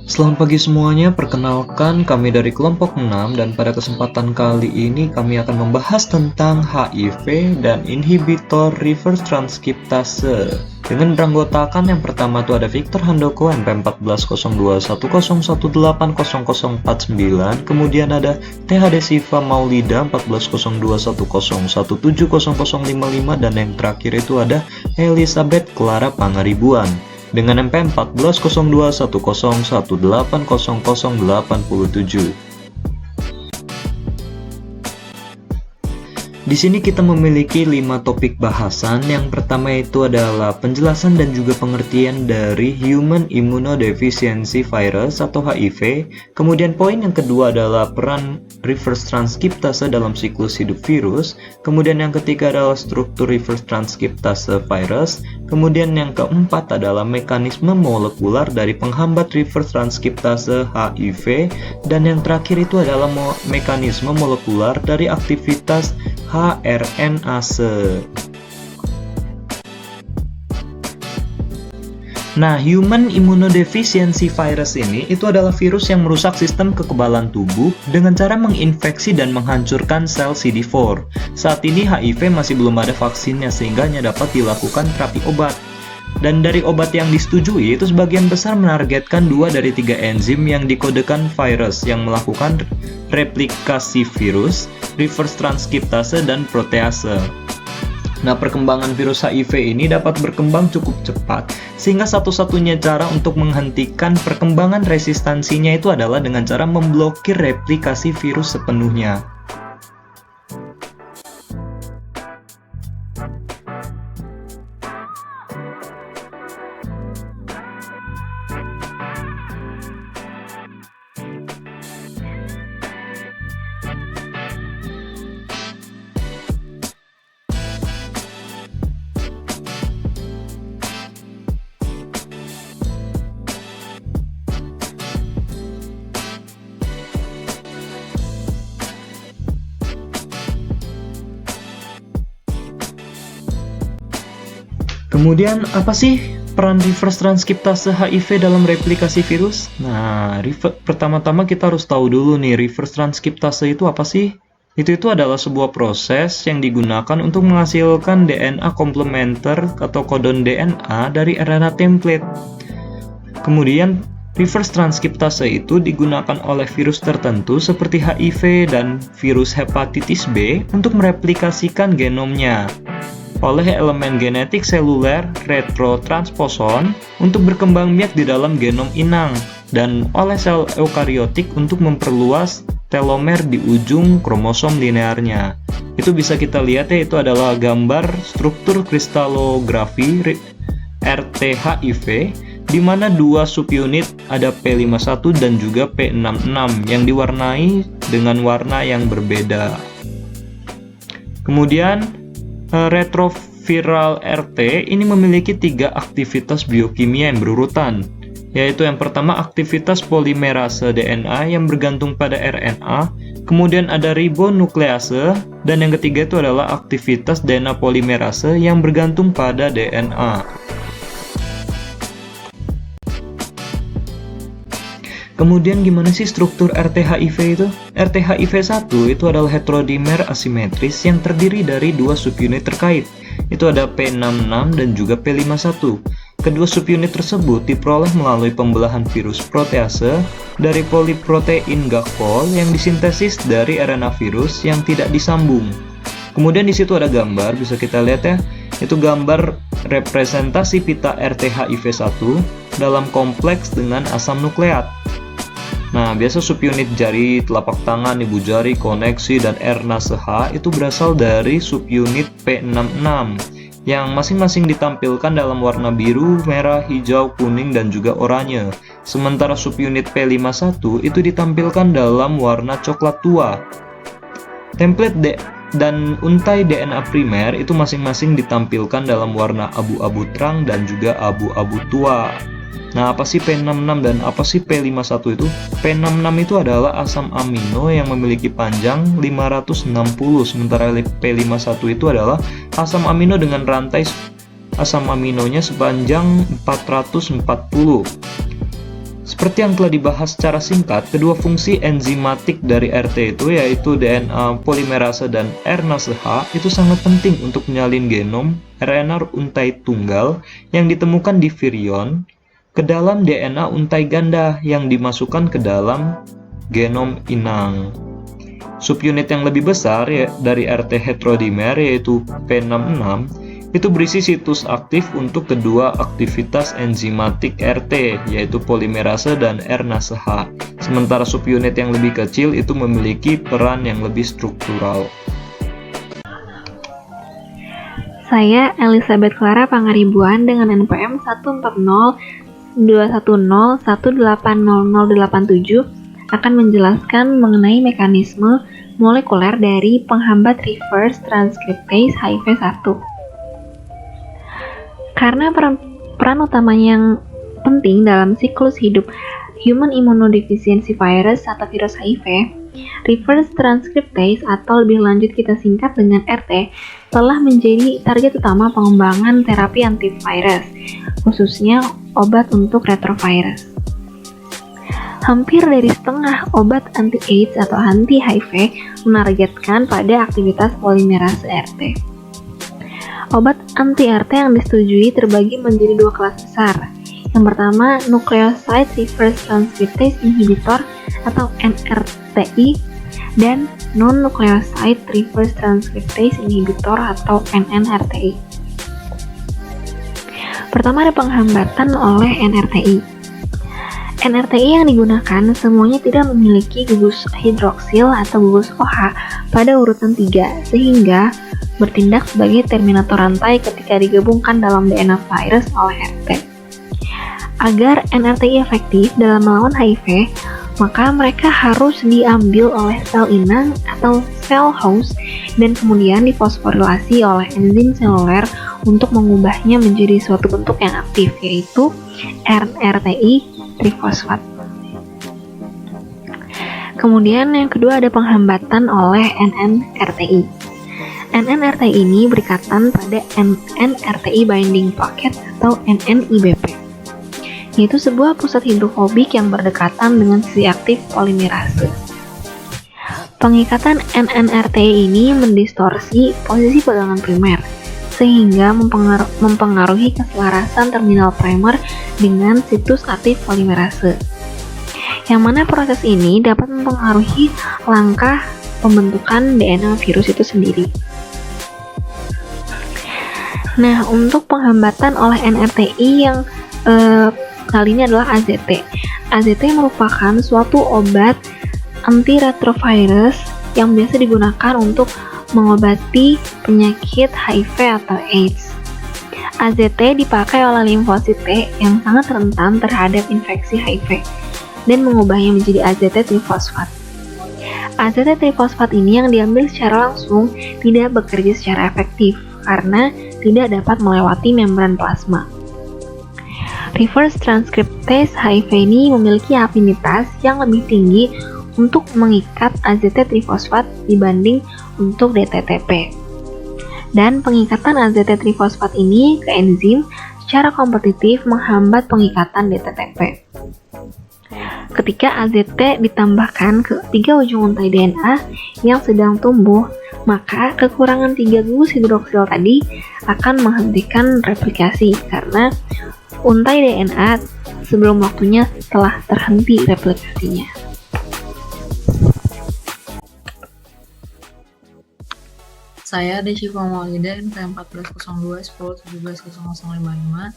Selamat pagi semuanya, perkenalkan kami dari kelompok 6 dan pada kesempatan kali ini kami akan membahas tentang HIV dan inhibitor reverse transkriptase. Dengan beranggotakan yang pertama itu ada Victor Handoko MP140211808049, kemudian ada THD Siva Maulida 140210170055 dan yang terakhir itu ada Elizabeth Clara Pangaribuan dengan MP 140210180087. Di sini kita memiliki 5 topik bahasan. Yang pertama itu adalah penjelasan dan juga pengertian dari Human Immunodeficiency Virus atau HIV. Kemudian poin yang kedua adalah peran reverse transkriptase dalam siklus hidup virus. Kemudian yang ketiga adalah struktur reverse transkriptase virus. Kemudian yang keempat adalah mekanisme molekular dari penghambat reverse transkriptase HIV. Dan yang terakhir itu adalah mekanisme molekular dari aktivitas hRNase. Nah, Human Immunodeficiency Virus ini itu adalah virus yang merusak sistem kekebalan tubuh dengan cara menginfeksi dan menghancurkan sel CD4. Saat ini HIV masih belum ada vaksinnya sehingga hanya dapat dilakukan terapi obat. Dan dari obat yang disetujui itu sebagian besar menargetkan 2 dari 3 enzim yang dikodekan virus yang melakukan replikasi virus, reverse transkriptase, dan protease. Nah, perkembangan virus HIV ini dapat berkembang cukup cepat, sehingga satu-satunya cara untuk menghentikan perkembangan resistansinya itu adalah dengan cara memblokir replikasi virus sepenuhnya. Kemudian, apa sih peran reverse transkriptase HIV dalam replikasi virus? Nah, pertama-tama kita harus tahu dulu nih, reverse transkriptase itu apa sih? Itu adalah sebuah proses yang digunakan untuk menghasilkan DNA komplementer atau kodon DNA dari RNA template. Kemudian, reverse transkriptase itu digunakan oleh virus tertentu seperti HIV dan virus hepatitis B untuk mereplikasikan genomnya oleh elemen genetik seluler retrotransposon untuk berkembang biak di dalam genom inang dan oleh sel eukariotik untuk memperluas telomer di ujung kromosom linearnya. Itu bisa kita lihat ya, itu adalah gambar struktur kristalografi RT-HIV di mana 2 subunit ada P51 dan juga P66 yang diwarnai dengan warna yang berbeda. Kemudian retroviral RT ini memiliki 3 aktivitas biokimia yang berurutan, yaitu yang pertama aktivitas polimerase DNA yang bergantung pada RNA, kemudian ada ribonuklease, dan yang ketiga itu adalah aktivitas DNA polimerase yang bergantung pada DNA. Kemudian gimana sih struktur RT-HIV itu? RT-HIV1 itu adalah heterodimer asimetris yang terdiri dari 2 subunit terkait. Itu ada P66 dan juga P51. Kedua subunit tersebut diperoleh melalui pembelahan virus protease dari poliprotein gakpol yang disintesis dari RNA virus yang tidak disambung. Kemudian di situ ada gambar, bisa kita lihat ya. Itu gambar representasi pita RT-HIV1 dalam kompleks dengan asam nukleat. Nah, biasa subunit jari, telapak tangan, ibu jari, koneksi, dan R-nase H itu berasal dari subunit P66 yang masing-masing ditampilkan dalam warna biru, merah, hijau, kuning, dan juga oranye. Sementara subunit P51 itu ditampilkan dalam warna coklat tua. Template dan untai DNA primer itu masing-masing ditampilkan dalam warna abu-abu terang dan juga abu-abu tua. Nah, apa sih P66 dan apa sih P51 itu? P66 itu adalah asam amino yang memiliki panjang 560, sementara P51 itu adalah asam amino dengan rantai asam aminonya sepanjang 440. Seperti yang telah dibahas secara singkat, kedua fungsi enzimatik dari RT itu yaitu DNA polimerase dan RNase H itu sangat penting untuk menyalin genom RNA untai tunggal yang ditemukan di virion ke dalam DNA untai ganda yang dimasukkan ke dalam genom inang. Subunit yang lebih besar dari RT heterodimer yaitu P66 itu berisi situs aktif untuk kedua aktivitas enzimatik RT, yaitu polimerase dan RNase H. Sementara subunit yang lebih kecil itu memiliki peran yang lebih struktural. Saya Elizabeth Clara Pangaribuan dengan NPM 1402110180087 akan menjelaskan mengenai mekanisme molekuler dari penghambat reverse transcriptase HIV1. Karena peran utamanya yang penting dalam siklus hidup Human Immunodeficiency Virus atau virus HIV, reverse transcriptase atau lebih lanjut kita singkat dengan RT, telah menjadi target utama pengembangan terapi antivirus, khususnya obat untuk retrovirus. Hampir dari setengah obat anti-AIDS atau anti-HIV menargetkan pada aktivitas polimerase RT. Obat anti-RT yang disetujui terbagi menjadi dua kelas besar. Yang pertama, nucleoside reverse transcriptase inhibitor atau NRTI dan non-nucleoside reverse transcriptase inhibitor atau NNRTI. Pertama ada penghambatan oleh NRTI. NRTI yang digunakan semuanya tidak memiliki gugus hidroksil atau gugus OH pada urutan 3, sehingga bertindak sebagai terminator rantai ketika digabungkan dalam DNA virus oleh RT. Agar NRTI efektif dalam melawan HIV, maka mereka harus diambil oleh sel inang atau sel host dan kemudian difosforilasi oleh enzim seluler untuk mengubahnya menjadi suatu bentuk yang aktif, yaitu NRTI trifosfat. Kemudian yang kedua ada penghambatan oleh NNRTI. NNRTI ini berikatan pada NNRTI binding pocket atau NNIBP, yaitu sebuah pusat hidrofobik yang berdekatan dengan sisi aktif polimerase. Pengikatan NNRTI ini mendistorsi posisi pegangan primer, sehingga mempengaruhi keselarasan terminal primer dengan situs aktif polimerase. Yang mana proses ini dapat mempengaruhi langkah pembentukan DNA virus itu sendiri. Nah, untuk penghambatan oleh NRTI yang kali ini adalah AZT. AZT merupakan suatu obat antiretrovirus yang biasa digunakan untuk mengobati penyakit HIV atau AIDS. AZT dipakai oleh limfosit T yang sangat rentan terhadap infeksi HIV dan mengubahnya menjadi AZT trifosfat. AZT trifosfat ini yang diambil secara langsung tidak bekerja secara efektif karena tidak dapat melewati membran plasma. Reverse transcriptase HIV ini memiliki afinitas yang lebih tinggi untuk mengikat AZT trifosfat dibanding untuk DTTP. Dan pengikatan AZT trifosfat ini ke enzim secara kompetitif menghambat pengikatan DTTP. Ketika AZT ditambahkan ke 3 ujung untai DNA yang sedang tumbuh, maka kekurangan 3 gugus hidroksil tadi akan menghentikan replikasi karena untai DNA sebelum waktunya telah terhenti replikasinya. Saya Desyifa Maulida, NPM 140210170055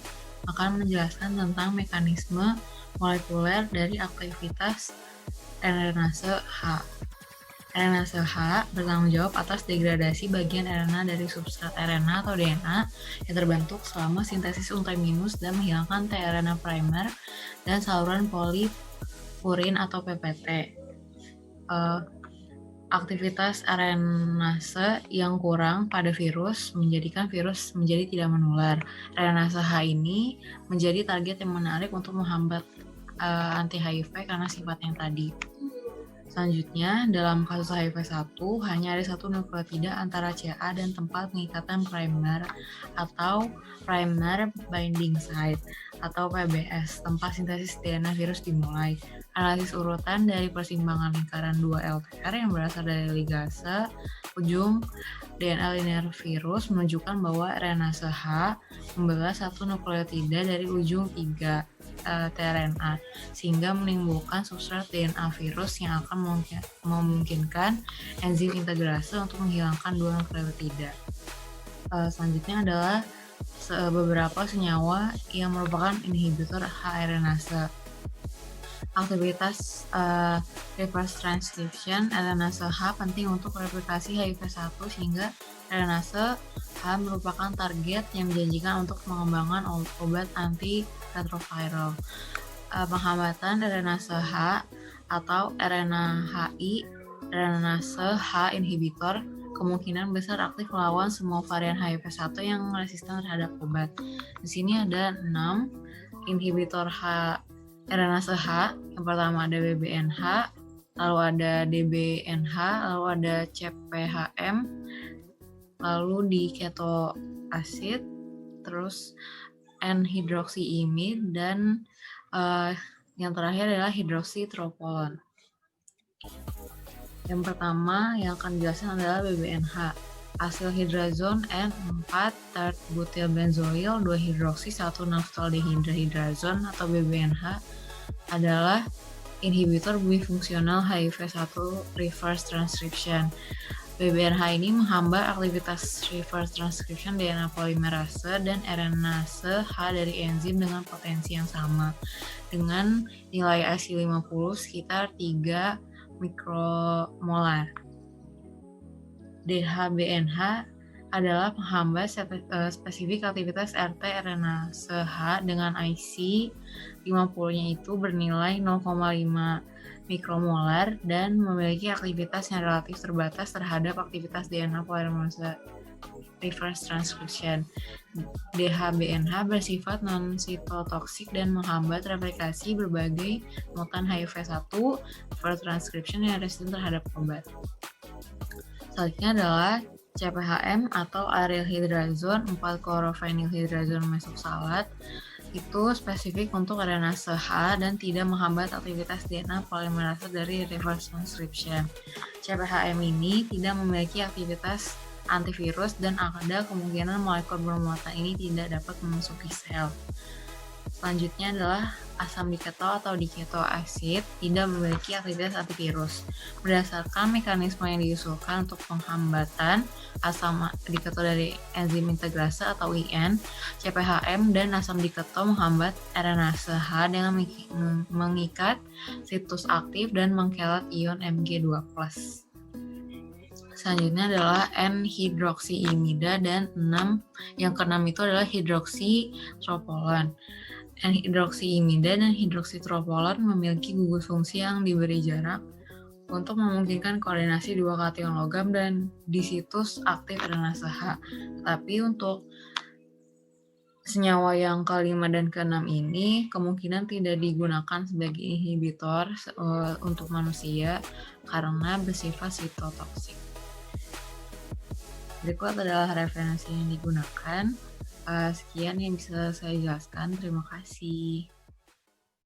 akan menjelaskan tentang mekanisme molekuler dari aktivitas RNase H. RNase H bertanggung jawab atas degradasi bagian RNA dari substrat RNA atau DNA yang terbentuk selama sintesis untai minus dan menghilangkan tRNA primer dan saluran polipurin atau PPT. Aktivitas RNase yang kurang pada virus menjadikan virus menjadi tidak menular. RNase H ini menjadi target yang menarik untuk menghambat anti-HIV karena sifatnya tadi. Selanjutnya, dalam kasus HIV-1, hanya ada satu nukleotida antara CA dan tempat pengikatan primer atau primer binding site atau PBS, tempat sintesis DNA virus dimulai. Analisis urutan dari persimpangan lingkaran 2 LTR yang berasal dari ligase ujung DNA linear virus menunjukkan bahwa RNase H membelah satu nukleotida dari ujung 3 tRNA, sehingga menimbulkan substrat DNA virus yang akan memungkinkan enzim integrase untuk menghilangkan dua nukleotida. Selanjutnya adalah beberapa senyawa yang merupakan inhibitor hRNase. Aktivitas reverse transcription RNase H penting untuk replikasi HIV-1 sehingga RNase H merupakan target yang menjanjikan untuk pengembangan obat anti-retroviral. Penghambatan RNase H atau RNAHI, RNase H inhibitor, kemungkinan besar aktif melawan semua varian HIV-1 yang resisten terhadap obat. Di sini ada 6 inhibitor RNase H. Yang pertama ada BBNH, lalu ada DBNH, lalu ada CPHM, lalu di keto acid, terus N-hydroxyimide, dan yang terakhir adalah hidroksitropolon. Yang pertama yang akan dijelaskan adalah BBNH. Asilhydrazone N4-tert-butylbenzoyl 2-hidroksi 1-naphthaldehydrazone atau BBNH adalah inhibitor bifungsional HIV-1 reverse transcription. BBNH ini menghambat aktivitas reverse transcription DNA polimerase dan RNase H dari enzim dengan potensi yang sama, dengan nilai ASI50 sekitar 3 mikromolar. DHBNH adalah penghambat spesifik aktivitas RT RNase H dengan IC 50-nya itu bernilai 0,5 mikromolar dan memiliki aktivitas yang relatif terbatas terhadap aktivitas DNA polimerase reverse transcription. DHBNH bersifat non-sitotoksik dan menghambat replikasi berbagai mutan HIV-1 reverse transcription yang resisten terhadap obat. Selanjutnya adalah CPHM atau arylhydrazone 4-chlorphenylhydrazone mesoksalat. Itu spesifik untuk RNase H dan tidak menghambat aktivitas DNA polimerase dari reverse transcription. CPHM ini tidak memiliki aktivitas antivirus dan ada kemungkinan molekul bermuatan ini tidak dapat memasuki sel. Selanjutnya adalah asam diketo atau diketo acid tidak memiliki aktivitas antivirus. Berdasarkan mekanisme yang diusulkan untuk penghambatan asam diketo dari enzim integrase atau IN, CPHM dan asam diketo menghambat RNase H dengan mengikat situs aktif dan mengkelot ion Mg2+. Selanjutnya adalah N-hydroxyimida dan yang keenam itu adalah hidroksitropolon. N-hydroxyimida dan hidroksitropolon memiliki gugus fungsi yang diberi jarak untuk memungkinkan koordinasi dua kation logam dan di situs aktif RNase H. Tetapi untuk senyawa yang kelima dan keenam ini kemungkinan tidak digunakan sebagai inhibitor untuk manusia karena bersifat sitotoksik. Berikut adalah referensi yang digunakan. Sekian yang bisa saya jelaskan. Terima kasih.